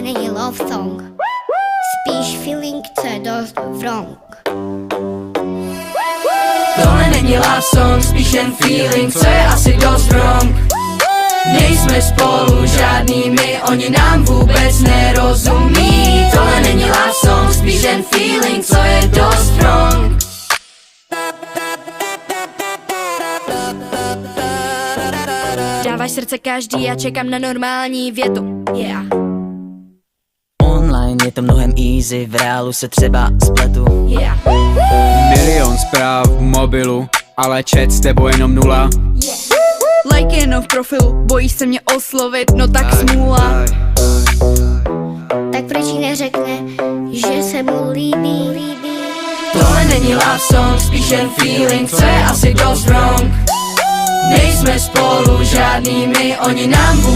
není love song, spíš feeling, co je dost wrong. Tohle není love song, spíš jen feeling, co je asi dost wrong. Nejsme spolu žádný my, oni nám vůbec nerozumí. Tohle není love song, spíš jen feeling, co je dost wrong. Dáváš srdce každý a čekám na normální větu, yeah. Online je to mnohem easy, v reálu se třeba spletu, Yeah. Milion zpráv v mobilu, ale chat s tebou jenom 0. Like jenom v profilu, bojíš se mě oslovit, no tak smůla. Tak proč jí neřekne, že se mu líbí? Tohle není love song, spíš jen feeling, co je asi dost wrong. Nejsme spolu žádný my, oni nám vůbec